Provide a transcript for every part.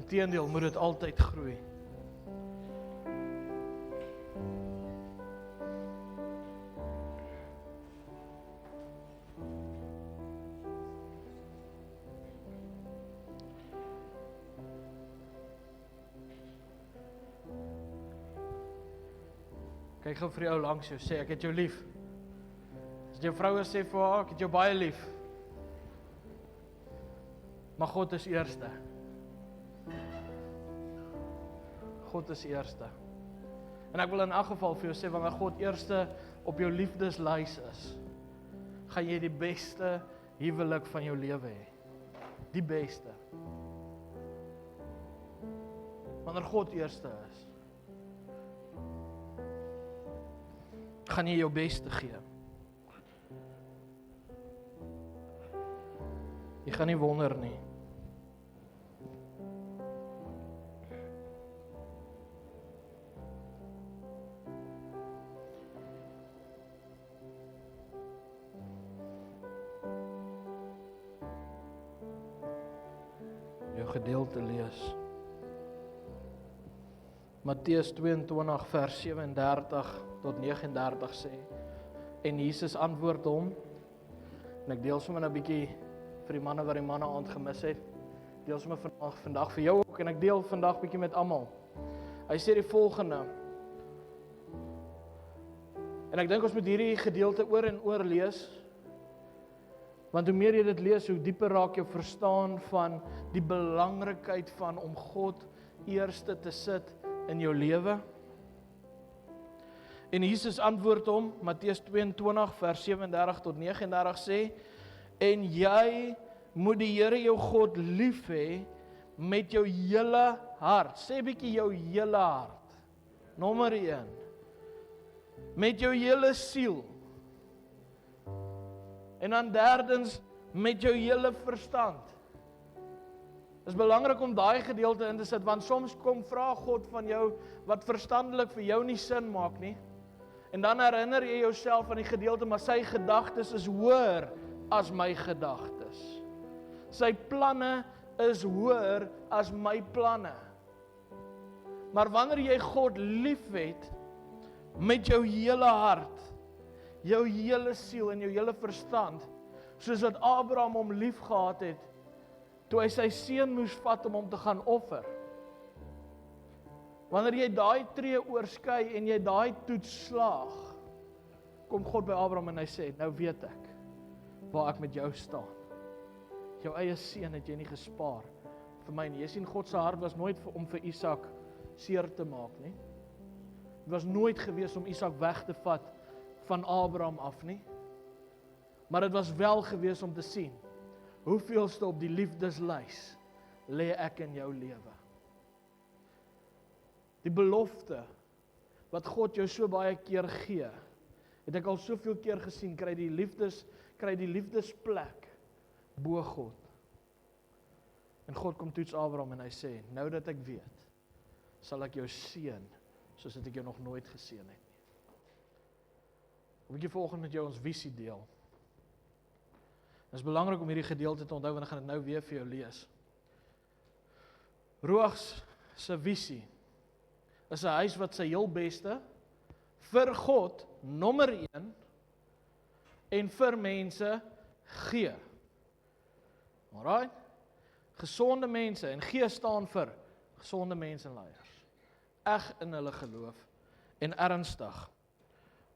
Inteendeel moet dit altyd groei. Kyk gou vir jou langs jou, sê ek het jou lief. As jou vrou sê vir haar, ek het jou baie lief. Maar God is eerste. God is eerste. En ek wil in elk geval vir jou sê, wanneer God eerste op jou liefdeslys is, gaan jy die beste huwelik van jou lewe hê. Die beste. Wanneer God eerste is, gaan jy jou beste gee. Jy gaan nie wonder nie. Jou gedeelte lees. Matteus 22 vers 37 tot 39 sê, en Jesus antwoord hom, en ek deel sommer 'n bietjie vir die manne wat die manne aand gemis het, deel sommer vandag vir jou ook, en ek deel vandag bietjie met almal. Hy sê die volgende, en ek dink ons moet hierdie gedeelte oor en oor lees, want hoe meer jy dit lees, hoe dieper raak jou verstaan van die belangrikheid van om God eerste te sit in jou lewe. En Jesus antwoord hom, Matteus 22 vers 37 tot 39 sê, en jy moet die Here jou God lief hê met jou hele hart. Sê bietjie jou hele hart. Nommer 1. Met jou hele siel. En dan derdens, met jou hele verstand. Dit is belangrik om daai gedeelte in te sit, want soms kom vra God van jou, wat verstandelik vir jou nie sin maak nie. En dan herinner jy jouself aan die gedeelte, maar sy gedagtes is hoër as my gedagtes. Sy planne is hoër as my planne. Maar wanneer jy God liefhet met jou hele hart, jou hele siel en jou hele verstand, soos wat Abraham hom lief gehad het, toe hy sy seun moes vat om hom te gaan offer. Wanneer jy daai tree oorskry en jy daai toets slaag, kom God by Abraham en hy sê, nou weet ek waar ek met jou staan. Jou eie seun het jy nie gespaar vir my nie. Jy sien, God se hart was nooit om vir Isak seer te maak nie. Dit was nooit gewees om Isak weg te vat van Abraham af nie. Maar dit was wel gewees om te sien, hoeveelste op die liefdeslys lê ek in jou lewe. Die belofte wat God jou so baie keer gee, het ek al soveel keer gesien, kry die liefdesplek bo God. En God kom toets Abraham en hy sê, nou dat ek weet, sal ek jou seën, soos dat ek jou nog nooit geseën het nie. Ek wil volgende met jou ons visie deel. Het is belangrik om hierdie gedeelte te onthou, want ek gaan dit nou weer vir jou lees. Ruach se visie is 'n huis wat sy heel beste vir God, nommer 1, en vir mense gee. Alright? Gesonde mense, en gee staan vir gesonde mense en leiers. Eg in hulle geloof en ernstig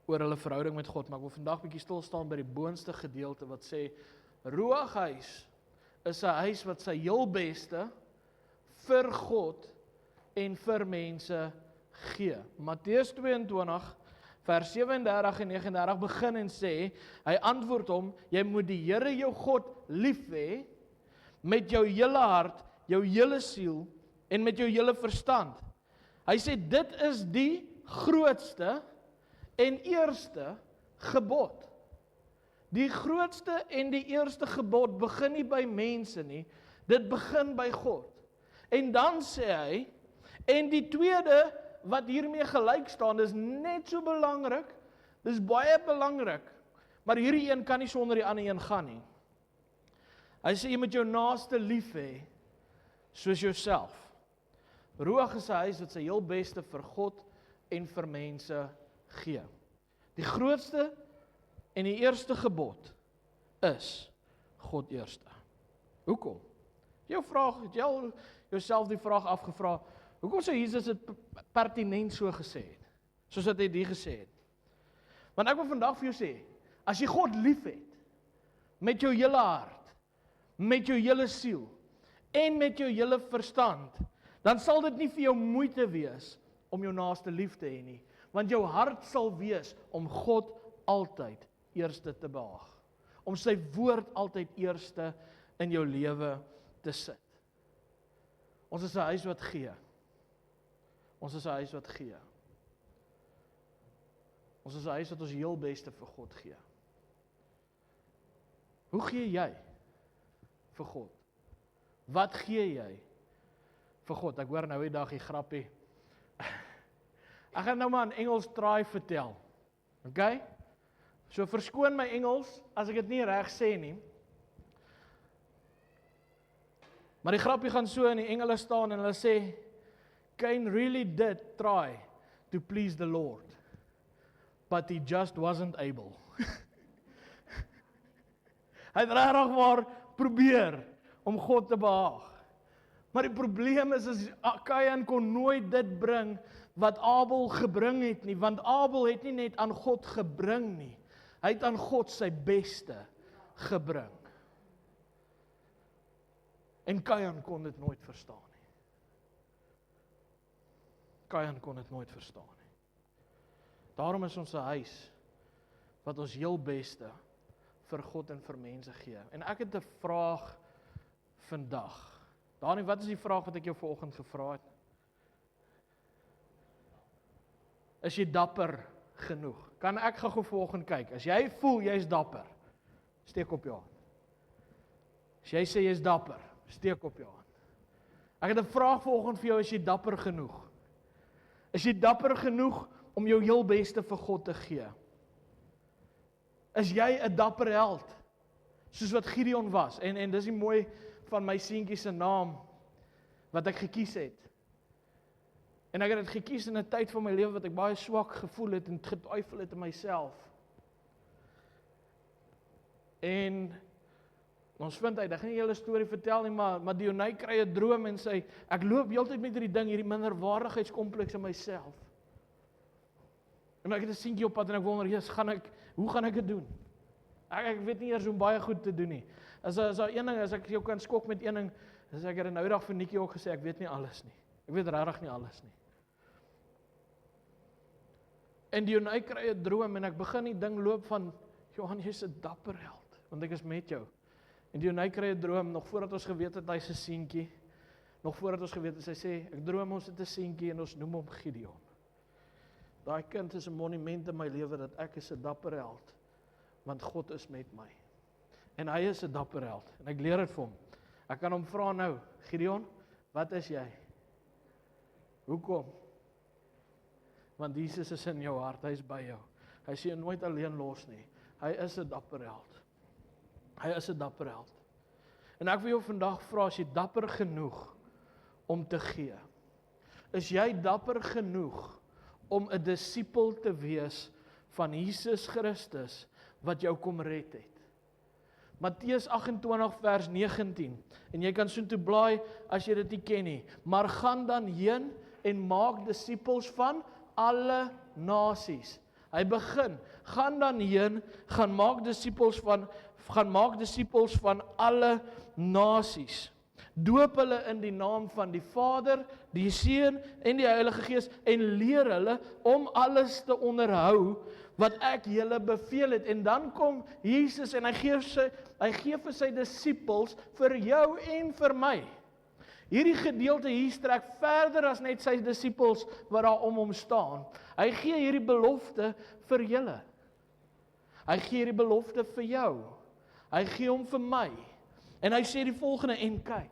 oor hulle verhouding met God. Maar ek wil vandag bietjie stil staan by die boonste gedeelte wat sê, Ruach huis is 'n huis wat sy heel beste vir God en vir mense gee. Matteus 22 vers 37 en 39 begin en sê, hy antwoord hom, jy moet die Here jou God lief hê met jou hele hart, jou hele siel en met jou hele verstand. Hy sê dit is die grootste en eerste gebod. Die grootste en die eerste gebod begin nie by mense nie, dit begin by God. En dan sê hy, en die tweede wat hiermee gelyk staan, is net so belangrik, dis baie belangrik, maar hierdie een kan nie sonder die ander een gaan nie. Hy sê jy moet jou naaste lief hê, soos jouself. Ruach is 'n huis wat sy heel beste vir God en vir mense gee. Die grootste en die eerste gebod is God eerste. Hoekom? Jou vraag, het jy al jouself die vraag afgevra, hoekom sou Jesus dit pertinent so gesê het? Soos wat hy dit gesê het. Want ek wil vandag vir jou sê, as jy God liefhet, met jou hele hart, met jou hele siel, en met jou hele verstand, dan sal dit nie vir jou moeite wees om jou naaste lief te hê nie, want jou hart sal wees om God altyd eerste te behaag, om sy woord altyd eerste in jou lewe te sit. Ons is 'n huis wat gee. Ons is 'n huis wat gee. Ons is 'n huis wat ons heel beste vir God gee. Hoe gee jy vir God? Wat gee jy vir God? Ek hoor nou die dag die grappie. Ek gaan nou maar in Engels try vertel. Okay? So verskoon my Engels as ek dit nie reg sê nie. Maar die grappie gaan so in die Engels staan en hulle sê, Cain really did try to please the Lord, but he just wasn't able. Hy het regtig maar probeer om God te behaag. Maar die probleem is Cain kon nooit dit bring wat Abel gebring het nie, want Abel het nie net aan God gebring nie, hy het aan God sy beste gebring. En Cain kon dit nooit verstaan nie. Cain kon dit nooit verstaan nie. Daarom is ons 'n huis wat ons heel beste vir God en vir mense gee. En ek het 'n vraag vandag. Dani, wat is die vraag wat ek jou vanoggend gevra het? Is jy dapper genoeg? Kan ek gou vanoggend kyk? As jy voel jy's dapper, steek op jou hand. As jy sê jy's dapper, steek op jou hand. Ek het 'n vraag vanoggend vir jou, is jy dapper genoeg? Is jy dapper genoeg om jou heel beste vir God te gee? Is jy 'n dapper held? Soos wat Gideon was. En dis die mooi van my seentjie se naam wat ek gekies het. En ek het dit gekies in 'n tyd van my lewe wat ek baie swak gevoel het en getwyfel het in myself. En ons vind uit, ek gaan nie julle storie vertel nie, maar Dionay kry 'n droom en sê, ek loop heeltyd met hierdie ding, hierdie minderwaardigheidskompleks in myself. En ek het 'n seentjie op pad en ek wonder, hoe gaan ek dit doen? Ek weet nie eers hoe baie goed te doen nie. As daar een ding, as ek jou kan skok met een ding, as ek het nou dag vir Nikkie ook gesê, ek weet nie alles nie. Ek weet regtig nie alles nie. En Dionay kry 'n droom en ek begin die ding loop van, Johan, jy's 'n dapper held, want ek is met jou. En Dionay kry 'n droom, nog voordat ons geweet het hy's 'n seentjie, nog voordat ons geweet het, hy sê, ek droom ons het 'n seentjie en ons noem hom Gideon. Daai kind is 'n monument in my lewe dat ek is 'n dapper held, want God is met my. En hy is 'n dapper held, en ek leer dit vir hom. Ek kan hom vra nou, Gideon, wat is jy? Hoekom? Want Jesus is in jou hart, hy is by jou. Hy sê jy nooit alleen los nie. Hy is 'n dapper held. Hy is 'n dapper held. En ek wil jou vandag vra, as jy dapper genoeg om te gee? Is jy dapper genoeg om 'n disipel te wees van Jesus Christus wat jou kom red het? Matteus 28 vers 19, en jy kan soontoe blaai as jy dit nie ken nie, maar gaan dan heen en maak disipels van alle nasies. Hy begin, gaan dan heen, gaan maak disipels van alle nasies. Doop hulle in die naam van die Vader, die Seun en die Heilige Gees en leer hulle om alles te onderhou wat ek julle beveel het. En dan kom Jesus en hy gee vir sy disipels, vir jou en vir my. Hierdie gedeelte hier strek verder as net sy disipels wat daar om hom staan. Hy gee hierdie belofte vir julle. Hy gee hierdie belofte vir jou. Hy gee hom vir my. En hy sê die volgende, en kyk,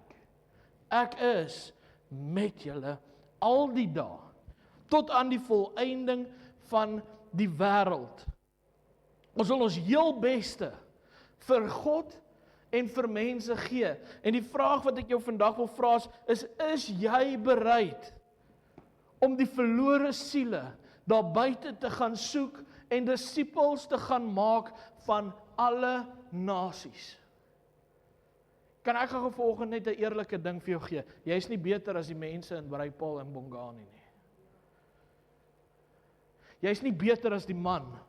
ek is met julle al die dae, tot aan die volëinding van die wêreld. Ons wil ons heel beste vir God en vir mense gee. En die vraag wat ek jou vandag wil vra is jy bereid om die verlore siele daar buite te gaan soek en disippels te gaan maak van alle nasies? Kan ek gou vanoggend net 'n eerlike ding vir jou gee? Jy's nie beter as die mense in Breipaul en Bongani nie. Jy's nie beter as die man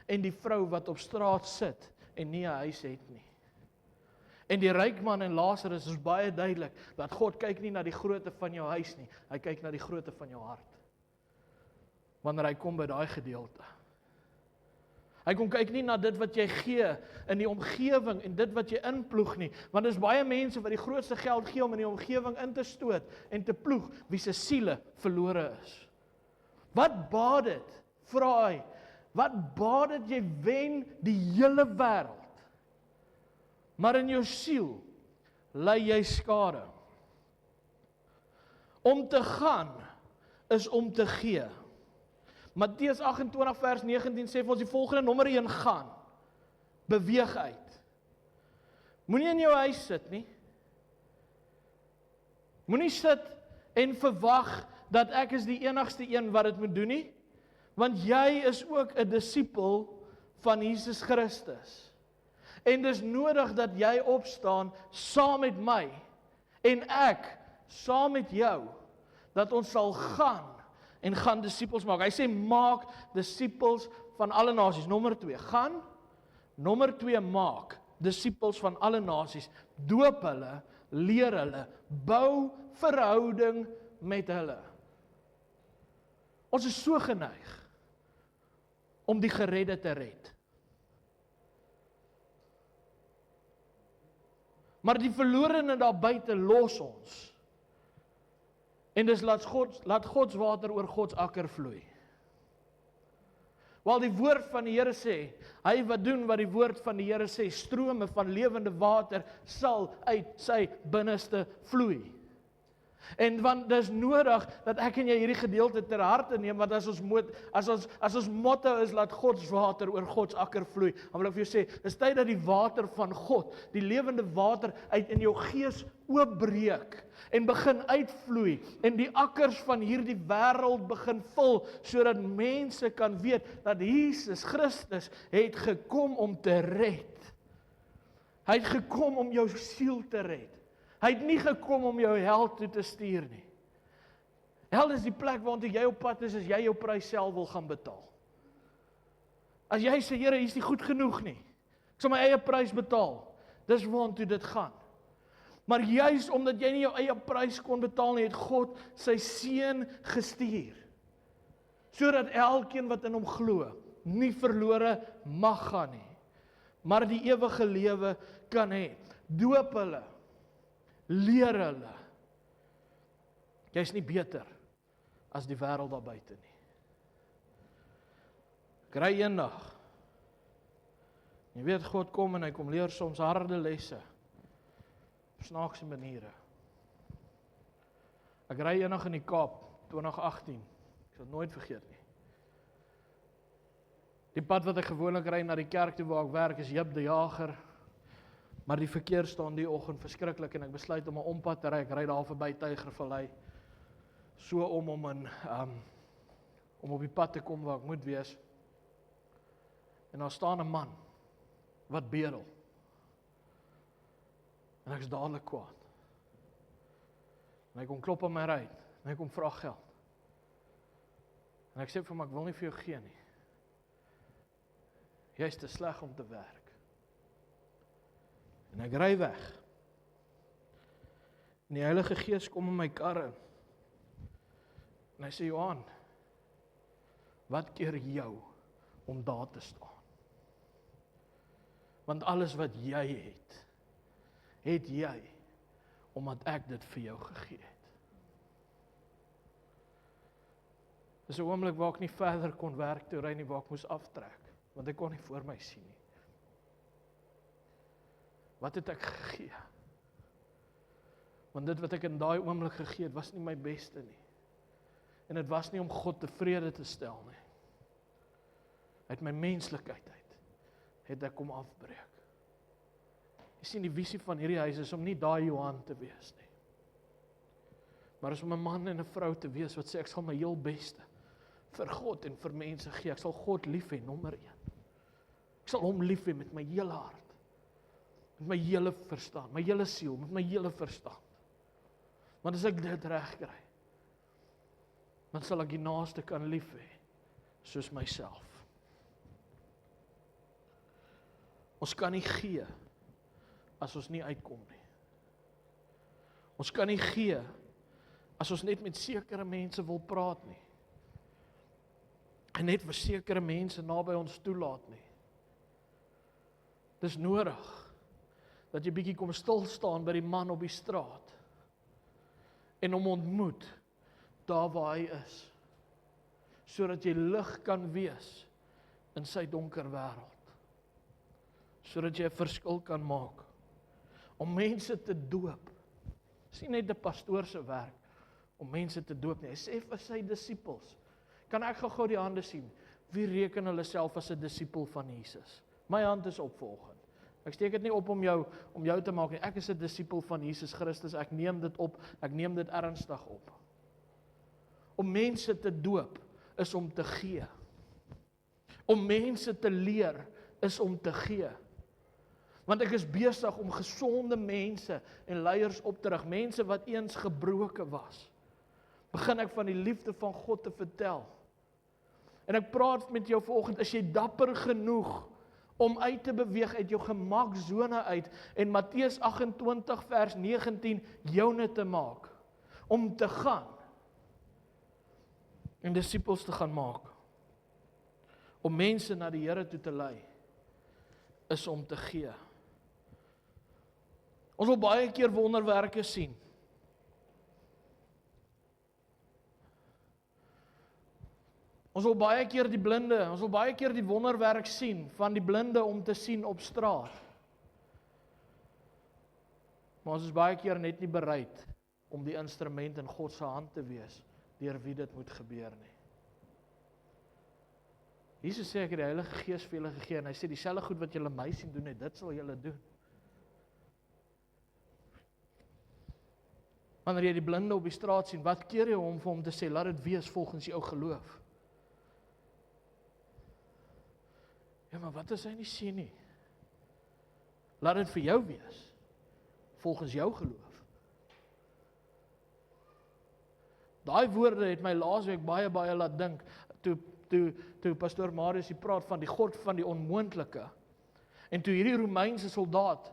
en die vrou wat op straat sit en nie 'n huis het nie. En die ryk man en Lazarus is baie duidelik dat God kyk nie na die grootte van jou huis nie, hy kyk na die grootte van jou hart. Wanneer hy kom by daai gedeelte. Hy kom kyk nie na dit wat jy gee in die omgewing en dit wat jy inploeg nie, want dis baie mense wat die grootste geld gee om in die omgewing in te stoot en te ploeg wie se siele verlore is. Wat baat dit? Vra hy. Wat baat dit jy wen die hele wêreld? Maar in jou siel ly jy skade. Om te gaan is om te gee. Matteus 28 vers 19 sê vir ons die volgende, nommer 1, gaan. Beweeg uit. Moenie in jou huis sit nie. Moenie sit en verwag dat ek is die enigste een wat dit moet doen nie, want jy is ook 'n disipel van Jesus Christus. En dis nodig dat jy opstaan saam met my en ek saam met jou, dat ons sal gaan en gaan disippels maak. Hy sê maak disippels van alle nasies. Nommer 2, gaan. Nommer 2, maak disippels van alle nasies. Doop hulle, leer hulle, bou verhouding met hulle. Ons is so geneig om die geredde te red. Maar die verlorene daar buite los ons. En dis laat Gods water oor Gods akker vloei. Wel die woord van die Here sê, hy wat doen wat die woord van die Here sê, strome van lewende water sal uit sy binneste vloei. En want dis nodig dat ek en jy hierdie gedeelte ter harte neem, want as ons motto is laat Gods water oor Gods akker vloei, dan wil ek vir jou sê, dis tyd dat die water van God, die lewende water uit in jou gees oopbreek en begin uitvloei en die akkers van hierdie wêreld begin vul, sodat mense kan weet dat Jesus Christus het gekom om te red. Hy het gekom om jou siel te red. Hy het nie gekom om jou hel toe te stuur nie. Hel is die plek waartoe jy op pad is as jy jou prys self wil gaan betaal. As jy sê, Here, hier is nie goed genoeg nie. Ek sal my eie prys betaal. Dis waartoe dit gaan. Maar juis omdat jy nie jou eie prys kon betaal nie, het God sy seun gestuur. Sodat elkeen wat in hom glo, nie verlore mag gaan nie, maar die ewige lewe kan hê. Doop hulle. Leer hulle. Jy's nie beter as die wêreld daar buite nie. Ek ry eendag. Jy weet God kom en hy kom leer soms harde lesse op snaakse maniere. Ek ry eendag in die Kaap 2018. Ek sal nooit vergeet nie. Die pad wat ek gewoonlik ry na die kerk toe waar ek werk is Jip die Jager. Maar die verkeer staan die oggend verskriklik en ek besluit om 'n ompad te ry. Ek ry daar verby Tygervallei. So om op die pad te kom waar ek moet wees. En daar staan 'n man wat bedel. En ek is dadelik kwaad. En hy kom klop aan my ry en hy kom vra geld. En ek sê vir hom, ek wil nie vir jou gee nie. Jy is te sleg om te werk. En ek ry weg. En die Heilige Gees kom in my kar in. En hy sê, Johan, wat keer jou om daar te staan? Want alles wat jy het jy, omdat ek dit vir jou gegee het. Dis 'n oomblik waar ek nie verder kon werk toe ry nie, waar ek moes aftrek, want ek kon nie voor my sien nie. Wat het ek gegee? Want dit wat ek in daai oomblik gegee het, was nie my beste nie. En dit was nie om God tevrede te stel nie. Uit my menslikheid uit, het ek kom afbreek. Jy sien, die visie van hierdie huis is om nie daai Johan te wees nie. Maar is om 'n man en 'n vrou te wees wat sê, ek sal my heel beste vir God en vir mense gee. Ek sal God lief hê, nommer 1. Ek sal hom lief hê met my hele hart. Met my hele verstand, my hele siel, met my hele verstand. Want as ek dit reg kry, dan sal ek die naaste kan lief hê, soos myself. Ons kan nie gee, as ons nie uitkom nie. Ons kan nie gee, as ons net met sekere mense wil praat nie. En net vir sekere mense naby ons toelaat nie. Dis nodig, dat jy bietjie kom stil staan by die man op die straat, en hom ontmoet, daar waar hy is, sodat jy lig kan wees, in sy donker wêreld, sodat jy 'n verskil kan maak, om mense te doop, is nie net 'n pastoor se werk, om mense te doop nie, hy sê vir sy disippels, kan ek gou die hande sien, wie reken hulle self as 'n disipel van Jesus? My hand is op vanoggend. Ek steek dit nie op om jou te maak nie. Ek is 'n disipel van Jesus Christus. Ek neem dit op. Ek neem dit ernstig op. Om mense te doop is om te gee. Om mense te leer is om te gee. Want ek is besig om gesonde mense en leiers op te rig, mense wat eens gebroken was. Begin ek van die liefde van God te vertel. En ek praat met jou vanoggend, is jy dapper genoeg om uit te beweeg uit jou gemaksone uit en Matteus 28 vers 19 joune te maak, om te gaan en disippels te gaan maak, om mense na die Here toe te lei, is om te gee. Ons wil baie keer wonderwerke sien. Ons wil baie keer die blinde, ons wil baie keer die wonderwerk sien, van die blinde om te sien op straat. Maar ons is baie keer net nie bereid om die instrument in God se hand te wees, deur wie dit moet gebeur nie. Jesus sê, ek het die Heilige Gees vir julle gegee, en hy sê, dieselfde goed wat julle my sien doen, dit sal julle doen. Wanneer jy die blinde op die straat sien, wat keer jy hom vir hom te sê, laat dit wees volgens jou geloof? Ja, maar wat as hy nie sien nie? Laat dit vir jou wees, volgens jou geloof. Daai woorde het my laasweek baie laat dink, toe pastoor Marius praat van die God van die onmoontlike, en toe hierdie Romeinse soldaat,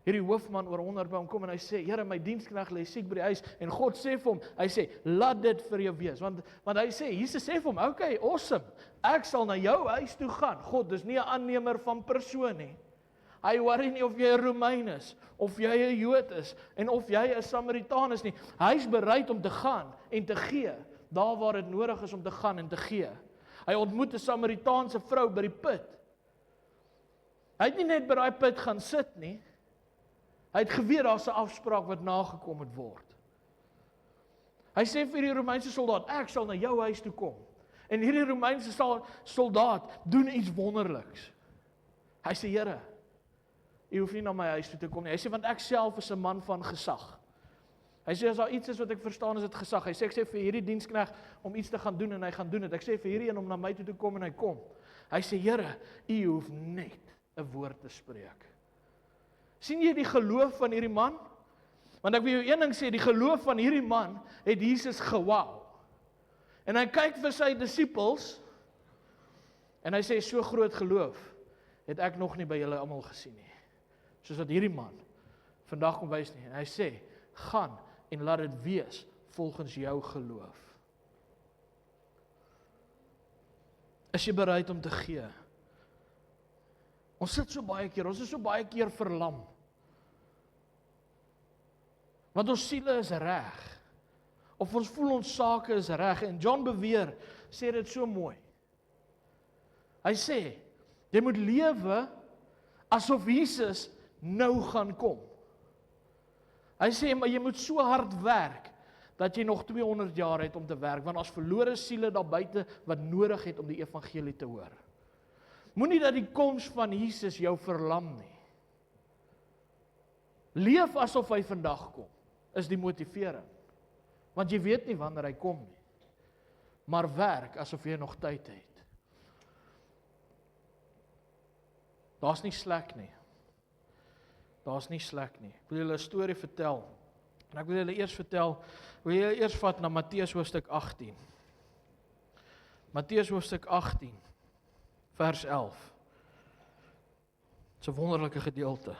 hierdie hoofman oor 100 by hom kom en hy sê, Here, my diensknegt lê siek by die huis, en God sê vir hom, hy sê, laat dit vir jou wees, want hy sê, Jesus sê vir hom, okay, awesome, ek sal na jou huis toe gaan. God is nie 'n aannemer van persoon nie. Hy worry nie of jy 'n Romein is, of jy 'n Jood is, en of jy 'n Samaritaan is nie. Hy is bereid om te gaan en te gee, daar waar dit nodig is om te gaan en te gee. Hy ontmoet 'n Samaritaanse vrou by die put. Hy het nie net by daai put gaan sit nie. Hy het geweet daar's 'n afspraak wat nagekom moet word. Hy sê vir die Romeinse soldaat, ek sal na jou huis toe kom. En hierdie Romeinse soldaat doen iets wonderliks. Hy sê, Here, u hoef nie na my huis toe te kom nie. Hy sê, want ek self is 'n man van gesag. Hy sê, as daar iets is wat ek verstaan, is dit gesag. Hy sê, ek sê vir hierdie diensknegt om iets te gaan doen, en hy gaan doen dit. Ek sê vir hierdie een om na my toe te kom, en hy kom. Hy sê, Here, u hoef net 'n woord te spreek. Sien jy die geloof van hierdie man? Want ek wil jou een ding sê, die geloof van hierdie man het Jesus gewou. En hy kyk vir sy disippels, en hy sê, so groot geloof het ek nog nie by julle almal gesien nie. Soos wat hierdie man vandag kom wys nie. En hy sê, gaan en laat dit wees volgens jou geloof. Is jy bereid om te gee? Ons sit so baie keer, ons is so baie keer verlam. Want ons siele is reg. Of ons voel ons sake is reg. En John Bevere sê dit so mooi. Hy sê, jy moet lewe asof Jesus nou gaan kom. Hy sê, maar jy moet so hard werk, dat jy nog 200 jaar het om te werk, want as verlore siele daar buite wat nodig het om die evangelie te hoor. Moenie dat die koms van Jesus jou verlam nie. Leef asof hy vandag kom, is die motivering. Want jy weet nie wanneer hy kom nie. Maar werk asof jy nog tyd het. Daar's nie slek nie. Daar's nie slek nie. Ek wil julle 'n storie vertel. En ek wil julle eers vat na Matteus hoofstuk 18. Matteus hoofstuk 18, vers 11. Dit is 'n wonderlike gedeelte.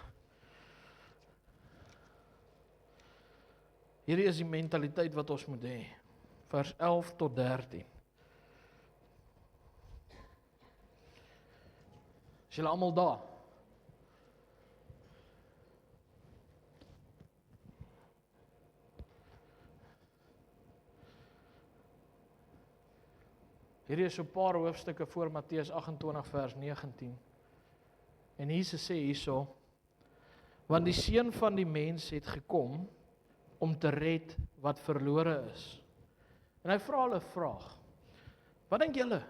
Hierdie is die mentaliteit wat ons moet hê. Vers 11 tot 13. Is julle almal daar? Hierdie is so 'n paar hoofstukke voor Matteus 28 vers 19. En Jesus sê hierso: want die seun van die mens het gekom om te red wat verlore is. En hy vra hulle 'n vraag. Wat dink julle?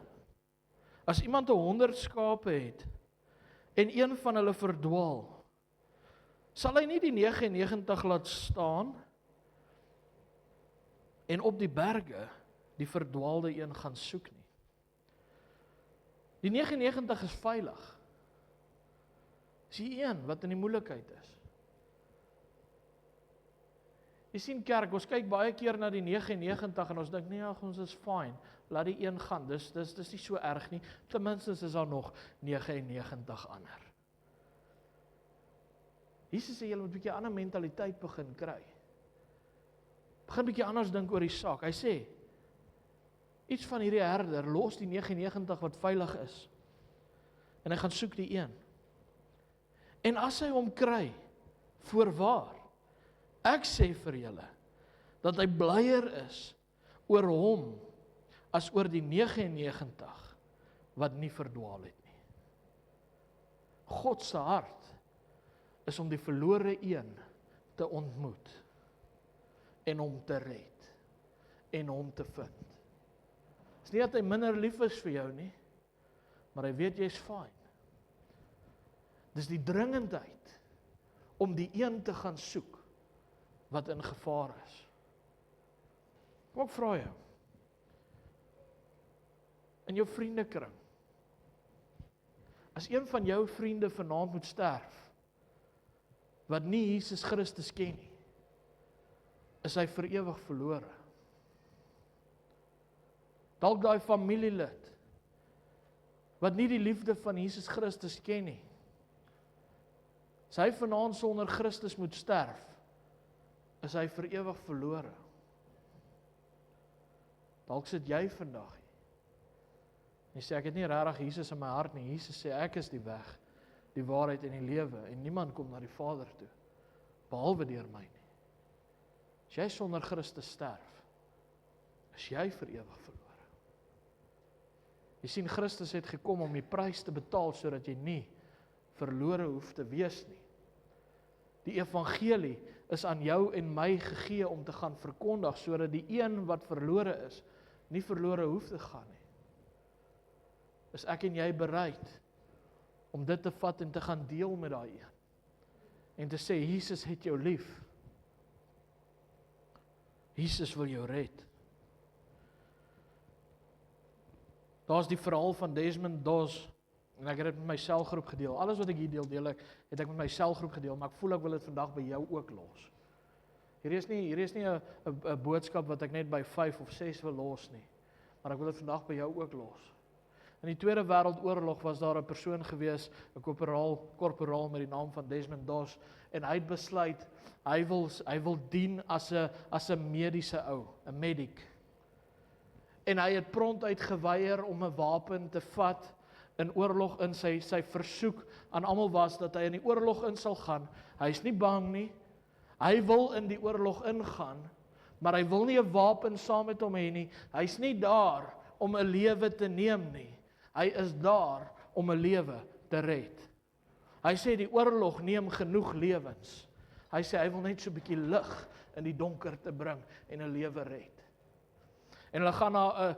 As iemand 100 skape het en een van hulle verdwaal, sal hy nie die 99 laat staan en op die berge die verdwaalde een gaan soek nie? Die 99 is veilig. Dis die een wat in die moeilikheid is. Jy sien kerk, ons kyk baie keer na die 99 en ons dink, nee, ons is fine, laat die een gaan, dis nie so erg nie, ten minste is daar nog 99 ander. Jesus sê, julle moet 'n bietjie ander mentaliteit begin kry. Begin bietjie anders dink oor die saak. Hy sê, iets van hierdie herder, los die 99 wat veilig is, en hy gaan soek die een. En as hy hom kry, voorwaar, ek sê vir julle, dat hy blyer is oor hom, as oor die 99 wat nie verdwaal het nie. God se hart is om die verlore een te ontmoet, en hom te red, en hom te vind. Het is nie dat hy minder lief is vir jou nie, maar hy weet jy is fyn. Dis die dringendheid om die een te gaan soek wat in gevaar is. Kom ek vra jou, in jou vriendekring, as een van jou vriende vanaand moet sterf, wat nie Jesus Christus ken nie, is hy vir ewig verlore. Dalk daai familielid, wat nie die liefde van Jesus Christus ken nie, as hy vanaand sonder Christus moet sterf, is hy vir ewig verlore. Dalk sit jy vandag hier. Jy sê, ek het nie regtig Jesus in my hart nie. Jesus sê, ek is die weg, die waarheid en die lewe, en niemand kom na die Vader toe, behalwe deur my nie. As jy sonder Christus sterf, is jy vir ewig verlore. Jy sien, Christus het gekom om die prys te betaal, sodat jy nie verlore hoef te wees nie. Die evangelie is aan jou en my gegee om te gaan verkondig, sodat die een wat verlore is, nie verlore hoef te gaan nie. Is ek en jy bereid om dit te vat en te gaan deel met daai een? En te sê, Jesus het jou lief. Jesus wil jou red. Daar's die verhaal van Desmond Doss, en ek het dit met my selgroep gedeel. Alles wat ek hier deel het ek met my selgroep gedeel, maar ek voel ek wil dit vandag by jou ook los. Hier is nie 'n boodskap wat ek net by 5 of 6 wil los nie, maar ek wil dit vandag by jou ook los. In die Tweede Wêreldoorlog was daar 'n persoon gewees, 'n korporaal met die naam van Desmond Doss, en hy het besluit, hy wil dien as 'n mediese ou, 'n medic. En hy het prontuit geweier om 'n wapen te vat in oorlog in. Sy versoek aan almal was dat hy in die oorlog in sal gaan. Hy is nie bang nie. Hy wil in die oorlog ingaan, maar hy wil nie 'n wapen saam met hom hê nie. Hy's nie daar om 'n lewe te neem nie. Hy is daar om 'n lewe te red. Hy sê die oorlog neem genoeg lewens. Hy sê hy wil net so 'n bietjie lig in die donker te bring en 'n lewe red. En hulle gaan na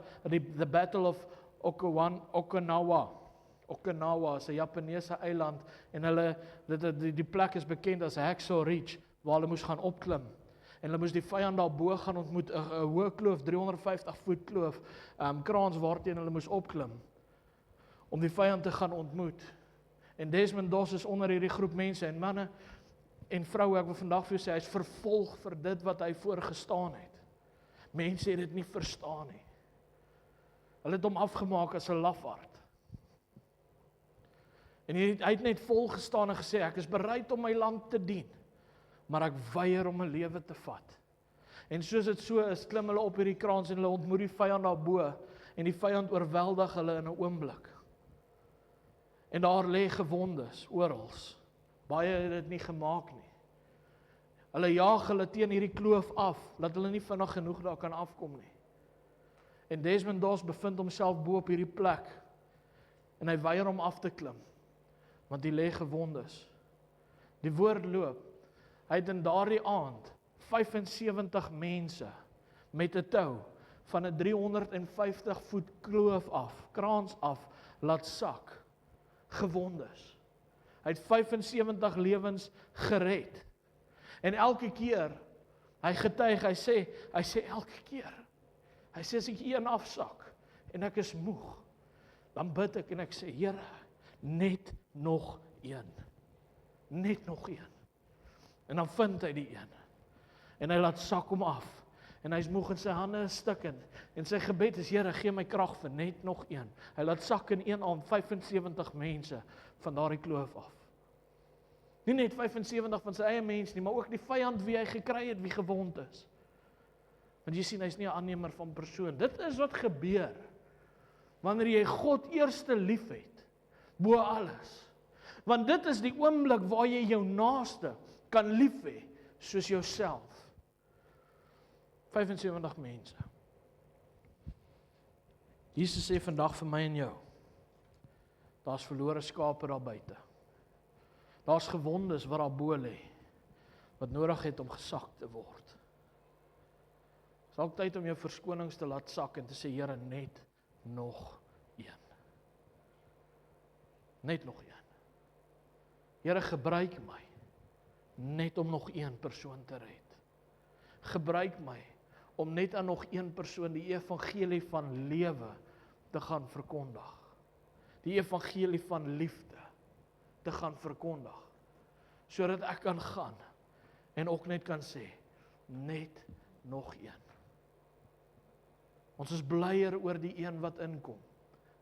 the Battle of Okinawa. Okinawa is 'n Japaneese eiland en die plek is bekend as Hacksaw Ridge, waar hulle moes gaan opklim. En hulle moes die vyand daarbo gaan ontmoet, 'n hoë kloof, 350 voet kloof, kraans waarteen hulle moes opklim, om die vyand te gaan ontmoet. En Desmond Doss is onder hierdie groep mense, en manne en vroue, ek wil vandag vir jou sê, hy is vervolg vir dit wat hy voorgestaan het. Mense het dit nie verstaan nie. Hulle het hom afgemaak as 'n lafaard. En hy het net volgestaan en gesê, ek is bereid om my land te dien, maar ek weier om 'n lewe te vat. En soos dit so is, klim hulle op hierdie kraans en hulle ontmoet die vyand daarbo, en die vyand oorweldig hulle in 'n oomblik. En daar lê gewondes orals. Baie het dit nie gemaak nie. Hulle jaag hulle teen hierdie kloof af, dat hulle nie vinnig genoeg daar kan afkom nie. En Desmond Doss bevind homself bo op hierdie plek, en hy weier om af te klim, want die lê gewondes. Die woord loop, hy het in daardie aand 75 mense met 'n tou van 'n 350 voet kloof af, kraans af, laat sak. Gewondes. Hy het 75 lewens gered. En elke keer, hy getuig, hy sê elke keer, hy sê as ek een afsak, en ek is moeg, dan bid ek en ek sê, Here, net nog een. Net nog een. En dan vind hy die een. En hy laat sak hom af. En hy is moeg en sy hande is stikkend. En sy gebed is, Here, gee my krag vir net nog een. Hy laat sak in een aand 75 mense van daardie kloof af. Nie net 75 van sy eie mense nie, maar ook die vyand wie hy gekry het, wie gewond is. Want jy sien, hy is nie 'n aannemer van persoon. Dit is wat gebeur wanneer jy God eerste lief het, bo alles. Want dit is die oomblik waar jy jou naaste kan lief hê, soos jouself. 75 mense. Jesus sê vandag vir my en jou, daar's verlore skape daar buite. Daar's gewondes wat daar bo lê, wat nodig het om gesak te word. Dit is al tyd om jou verskonings te laat sak en te sê, Here, net nog een. Net nog een. Here, gebruik my, net om nog een persoon te red. Gebruik my, om net aan nog een persoon die evangelie van lewe te gaan verkondig. Die evangelie van liefde te gaan verkondig. Sodat ek kan gaan en ook net kan sê, net nog een. Ons is blyer oor die een wat inkom,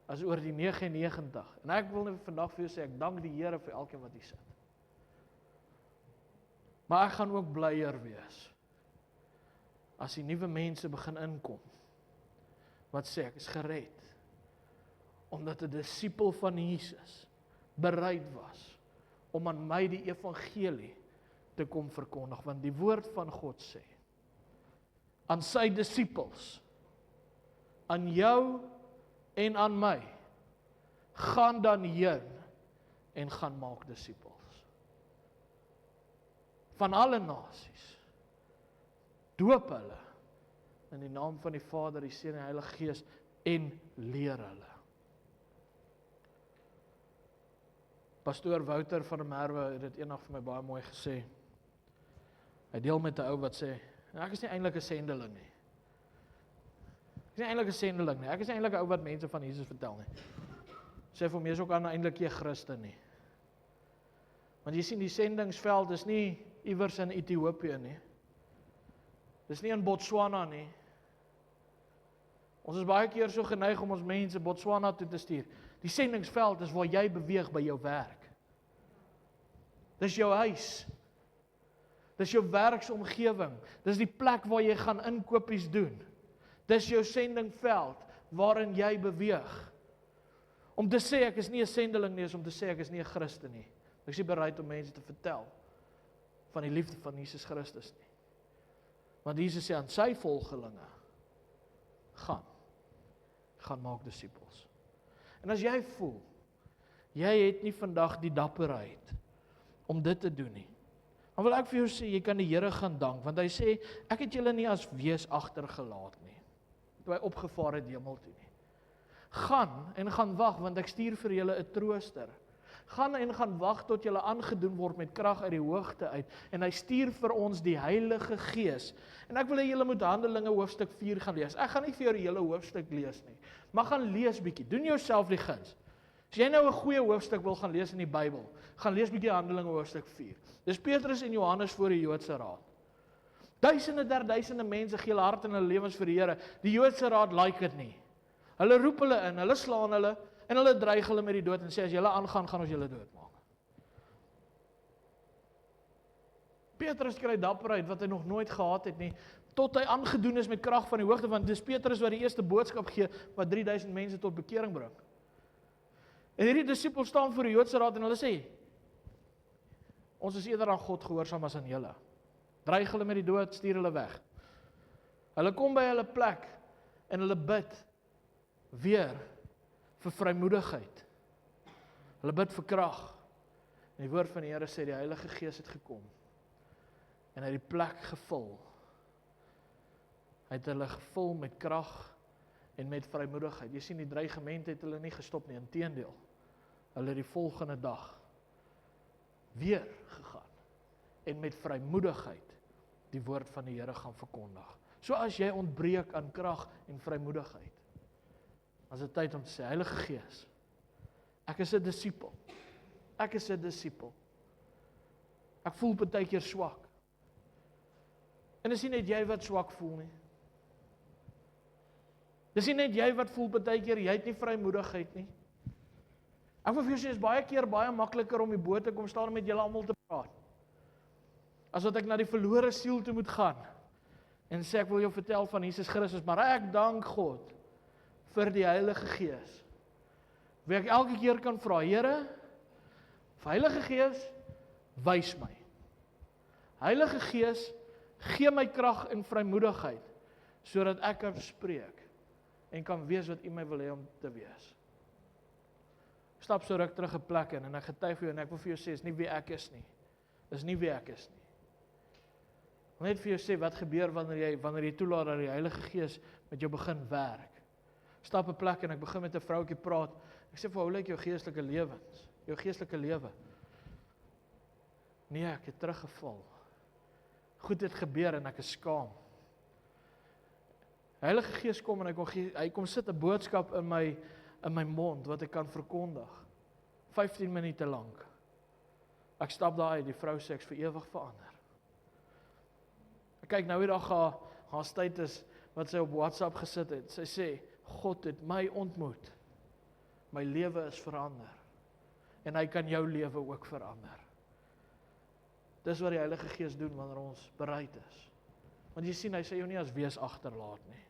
as oor die 99. En ek wil net vandag vir jou sê, ek dank die Here vir elkeen wat hier sit. Maar ek gaan ook blyer wees, as die nuwe mense begin inkom, wat sê, ek is gered, omdat 'n disipel van Jesus bereid was, om aan my die evangelie te kom verkondig, want die woord van God sê, aan sy disipels, aan jou en aan my, gaan dan heen, en gaan maak disipels. Van alle nasies, doop hulle, in die naam van die Vader, die Seun en die Heilige Gees, en leer hulle. Pastoor Wouter van der Merwe het dit eendag vir my baie mooi gesê. Hy deel met 'n ou wat sê, ek is nie eintlik 'n sendeling nie. Ek is nie eintlik 'n sendeling nie. Ek is nie eintlik 'n ou wat mense van Jesus vertel nie. Sê vir hom, jy is ook eintlik nie 'n Christen nie. Want jy sien, die sendingsveld is nie iewers in Ethiopië nie. Dis nie in Botswana nie. Ons is baie keer so geneig om ons mense Botswana toe te stuur. Die sendingsveld is waar jy beweeg by jou werk. Dis jou huis. Dis jou werksomgewing. Dis die plek waar jy gaan inkopies doen. Dis jou sendingveld waarin jy beweeg. Om te sê ek is nie 'n sendeling nie, is om te sê ek is nie 'n Christen nie. Ek is nie bereid om mense te vertel van die liefde van Jesus Christus nie. Want Jesus sê aan sy volgelinge, gaan maak disipels. En as jy voel, jy het nie vandag die dapperheid om dit te doen nie, dan wil ek vir jou sê, jy kan die Here gaan dank, want hy sê, ek het julle nie as wees agtergelaat nie, toe hy opgevaar het hemel toe nie. Gaan en gaan wag, want ek stuur vir julle 'n trooster. Gaan en gaan wag tot julle aangedoen word met krag uit die hoogte uit. En hy stuur vir ons die Heilige Gees. En ek wil hê julle moet Handelinge hoofstuk 4 gaan lees. Ek gaan nie vir jou die hele hoofstuk lees nie. Maar gaan lees bietjie. Doen jouself die guns. As jy nou 'n goeie hoofstuk wil gaan lees in die Bybel, gaan lees bietjie Handelinge hoofstuk 4. Dis Petrus en Johannes voor die Joodse Raad. Duisende mense gee hulle hart en hulle lewens vir die Here. Die Joodse Raad like dit nie. Hulle roep hulle in, hulle slaan hulle en hulle dreig hulle met die dood en sê as julle aangaan, gaan ons julle doodmaak. Petrus kry dapperheid wat hy nog nooit gehad het nie, tot hy aangedoen is met krag van die hoogte, want dis Petrus wat die eerste boodskap gee wat 3000 mense tot bekering bring. En hierdie disippels staan voor die Joodse Raad en hulle sê, ons is eerder aan God gehoorsaam as aan julle. Dreig hulle met die dood, stuur hulle weg. Hulle kom by hulle plek en hulle bid weer vir vrymoedigheid. Hulle bid vir krag. En die woord van die Here sê die Heilige Gees het gekom en hy het die plek gevul. Hy het hulle gevul met krag en met vrymoedigheid. Jy sien die dreigement het hulle nie gestop nie, inteendeel. Hulle het die volgende dag weer gegaan en met vrymoedigheid die woord van die Here gaan verkondig. So as jy ontbreek aan krag en vrymoedigheid, dan is dit tyd om te sê, Heilige Gees, ek is 'n disipel. Ek is 'n disipel. Ek voel partykeer swak. En dis nie net jy wat swak voel nie. Dis nie net jy wat voel partykeer jy het nie vrymoedigheid nie. Ek wil vir jou sê, is baie keer baie makliker om die boot te kom staan en met julle almal te praat. As wat ek na die verlore siel toe moet gaan en sê ek wil jou vertel van Jesus Christus, maar ek dank God vir die Heilige Gees. Wie ek elke keer kan vra, Here, Heilige Gees, wys my. Heilige Gees, gee my krag en vrymoedigheid, sodat ek kan spreek en kan wees wat U my wil hê om te wees. Ek stap so ruk terug 'n plek in en ek getuig vir jou en ek wil vir jou sê, is nie wie ek is nie. Dis nie wie ek is nie. Ek wil net vir jou sê, wat gebeur wanneer jy toelaat dat die Heilige Gees met jou begin werk. Stap 'n plek en ek begin met 'n vroutjie praat. Ek sê vir hoe lyk jou geestelike lewens? Jou geestelike lewe? Nee, ek het teruggeval. Goed het gebeur en ek is skaam. Heilige Gees kom en hy kom sit 'n boodskap in my mond wat ek kan verkondig. 15 minute lank. Ek stap daar uit, die vrou sê ek's vir ewig verander. Ek kyk nou hier haar status wat sy op WhatsApp gesit het. Sy sê, God het my ontmoet. My lewe is verander. En hy kan jou lewe ook verander. Dis wat die Heilige Gees doen wanneer ons bereid is. Want jy sien, hy sê jou nie as wees agterlaat nie.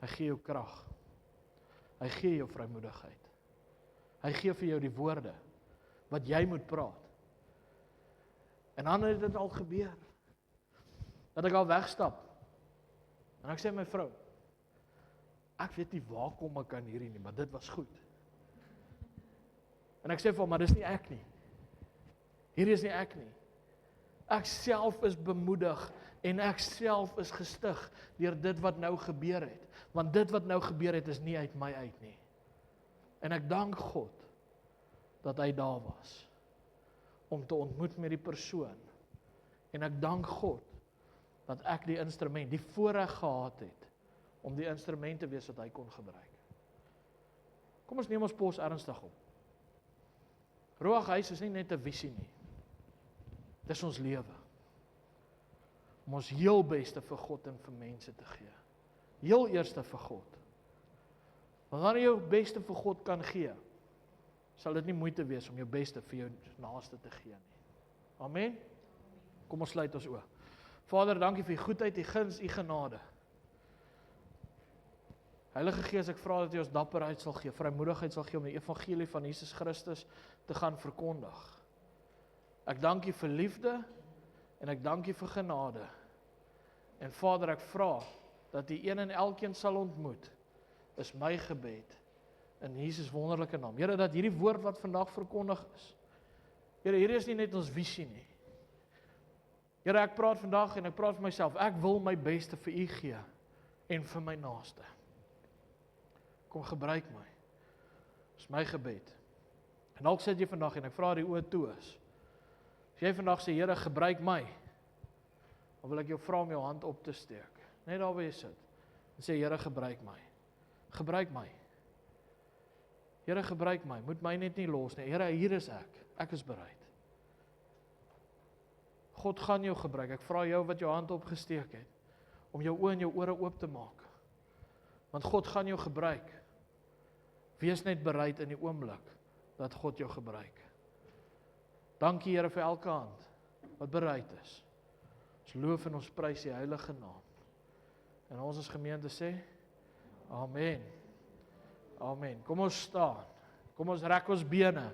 Hy gee jou krag. Hy gee jou vrymoedigheid. Hy gee vir jou die woorde wat jy moet praat. En dan het dit al gebeur. Dat ek al wegstap. En ek sê my vrou, ek weet nie waar kom ek aan hierdie nie, maar dit was goed. En ek sê vir hom, maar dis nie ek nie. Hierdie is nie ek nie. Ek self is bemoedig en ek self is gestig deur dit wat nou gebeur het. Want dit wat nou gebeur het is nie uit my uit nie. En ek dank God dat hy daar was om te ontmoet met die persoon. En ek dank God dat ek die instrument, die voorreg gehad het om die instrument te wees wat hy kon gebruik. Kom ons neem ons pos ernstig op. Ruaghuis is nie net 'n visie nie. Dis ons lewe. Om ons heel beste vir God en vir mense te gee. Heel eerste vir God. Want wanneer jy jou beste vir God kan gee, sal dit nie moeite wees om jou beste vir jou naaste te gee nie. Amen? Kom ons sluit ons oë. Vader, dankie vir U goedheid, U guns, U genade. Heilige Gees, ek vra dat U ons dapperheid sal gee, vrymoedigheid sal gee om die evangelie van Jesus Christus te gaan verkondig. Ek dank U vir liefde en ek dank U vir genade. En Vader, ek vra dat U een en elkeen sal ontmoet, is my gebed in Jesus wonderlike naam. Here, dat hierdie woord wat vandag verkondig is, Here, hierdie is nie net ons visie nie. Here, ek praat vandag en ek praat vir myself, ek wil my beste vir U gee en vir my naaste. Kom gebruik my. Dis my gebed. En dalk sit jy vandag en ek vra die oë toe is. As jy vandag sê, Here, gebruik my, dan wil ek jou vra om jou hand op te steek. Net daar waar jy sit. En sê, Here, gebruik my. Gebruik my. Here, gebruik my. Moet my net nie los nie. Here, hier is ek. Ek is bereid. God gaan jou gebruik. Ek vra jou wat jou hand opgesteek het, om jou oë en jou ore oop te maak. Want God gaan jou gebruik. Wees net bereid in die oomblik dat God jou gebruik. Dankie Here vir elke hand wat bereid is. Ons loof en ons prys die heilige naam. En ons as gemeente sê, Amen. Amen. Kom ons staan. Kom ons rek ons bene.